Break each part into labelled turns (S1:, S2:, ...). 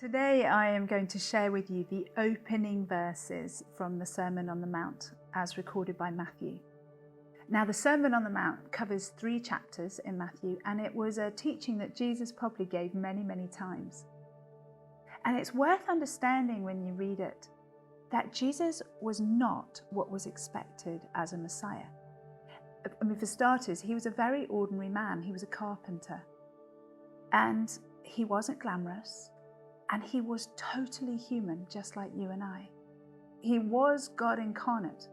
S1: Today I am going to share with you the opening verses from the Sermon on the Mount as recorded by Matthew. Now, the Sermon on the Mount covers 3 chapters in Matthew, and it was a teaching that Jesus probably gave many, many times. And it's worth understanding when you read it that Jesus was not what was expected as a Messiah. I mean, for starters, he was a very ordinary man. He was a carpenter, and he wasn't glamorous. And he was totally human, just like you and I. He was God incarnate,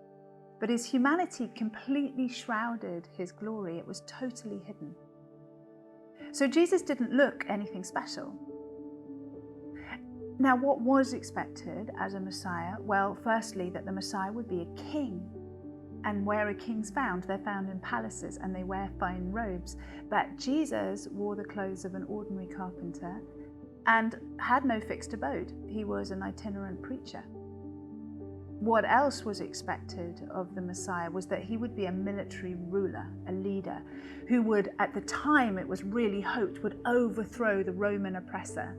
S1: but his humanity completely shrouded his glory. It was totally hidden. So Jesus didn't look anything special. Now, what was expected as a Messiah? Well, firstly, that the Messiah would be a king. And where are kings found? They're found in palaces and they wear fine robes. But Jesus wore the clothes of an ordinary carpenter and had no fixed abode. He was an itinerant preacher. What else was expected of the Messiah was that he would be a military ruler, a leader, who would, at the time it was really hoped, would overthrow the Roman oppressor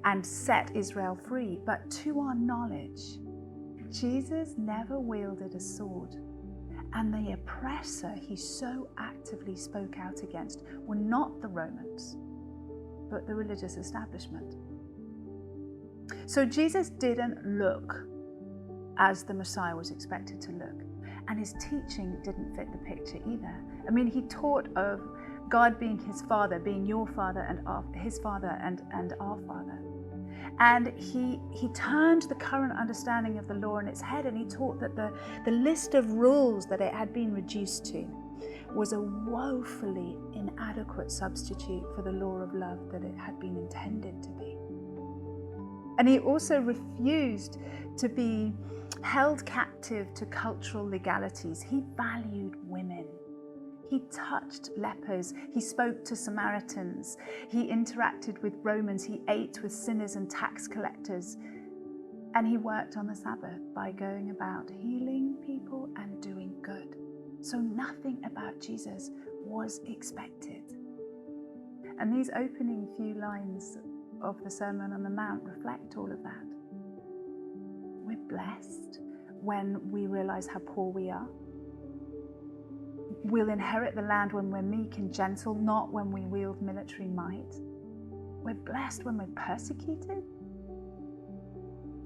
S1: and set Israel free. But to our knowledge, Jesus never wielded a sword. And the oppressor he so actively spoke out against were not the Romans, but the religious establishment. So Jesus didn't look as the Messiah was expected to look, and his teaching didn't fit the picture either. I mean, he taught of God being his father, being your father and his father and our father. And he turned the current understanding of the law on its head, and he taught that the list of rules that it had been reduced to was a woefully inadequate substitute for the law of love that it had been intended to be. And he also refused to be held captive to cultural legalities. He valued women. He touched lepers. He spoke to Samaritans. He interacted with Romans. He ate with sinners and tax collectors. And he worked on the Sabbath by going about healing people and doing good. So nothing about Jesus was expected. And these opening few lines of the Sermon on the Mount reflect all of that. We're blessed when we realize how poor we are. We'll inherit the land when we're meek and gentle, not when we wield military might. We're blessed when we're persecuted.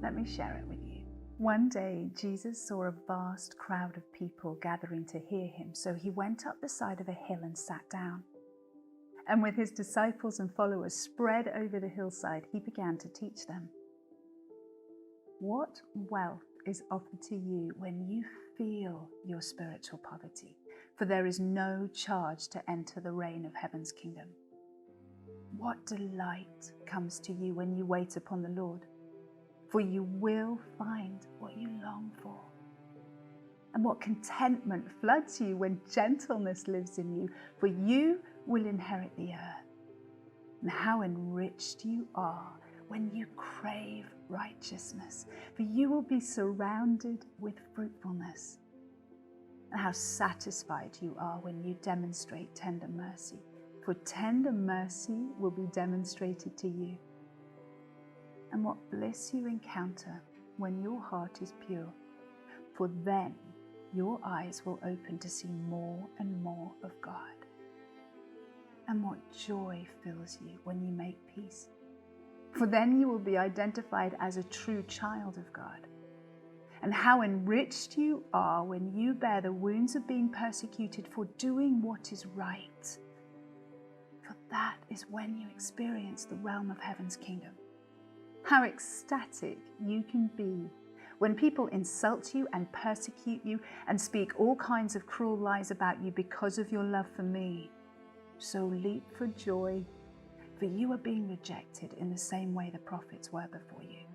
S1: Let me share it with you. One day, Jesus saw a vast crowd of people gathering to hear him, so he went up the side of a hill and sat down. And with his disciples and followers spread over the hillside, he began to teach them. What wealth is offered to you when you feel your spiritual poverty? For there is no charge to enter the reign of heaven's kingdom. What delight comes to you when you wait upon the Lord? For you will find what you long for. And what contentment floods you when gentleness lives in you, for you will inherit the earth. And how enriched you are when you crave righteousness, for you will be surrounded with fruitfulness. And how satisfied you are when you demonstrate tender mercy, for tender mercy will be demonstrated to you. And what bliss you encounter when your heart is pure, for then your eyes will open to see more and more of God. And what joy fills you when you make peace, for then you will be identified as a true child of God. And how enriched you are when you bear the wounds of being persecuted for doing what is right, for that is when you experience the realm of heaven's kingdom. How ecstatic you can be when people insult you and persecute you and speak all kinds of cruel lies about you because of your love for me. So leap for joy, for you are being rejected in the same way the prophets were before you.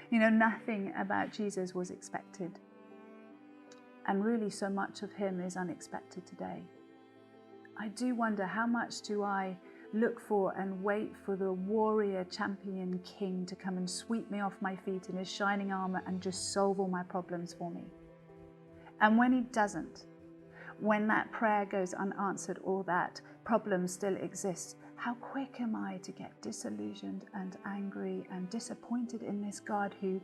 S1: You know, nothing about Jesus was expected. And really so much of him is unexpected today. I do wonder, how much do I look for and wait for the warrior champion king to come and sweep me off my feet in his shining armor and just solve all my problems for me? And when he doesn't, when that prayer goes unanswered or that problem still exists, How quick am I to get disillusioned and angry and disappointed in this God who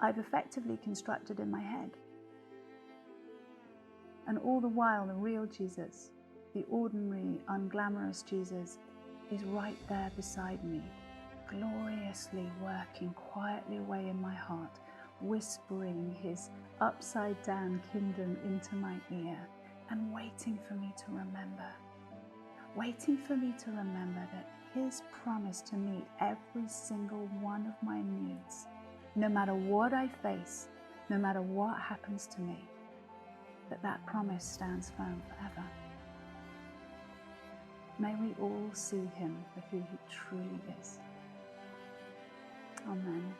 S1: I've effectively constructed in my head? And all the while, the real Jesus, the ordinary, unglamorous Jesus, is right there beside me, gloriously working quietly away in my heart, whispering his upside down kingdom into my ear and waiting for me to remember. Waiting for me to remember that his promise to meet every single one of my needs, no matter what I face, no matter what happens to me, that promise stands firm forever. May we all see him for who he truly is. Amen.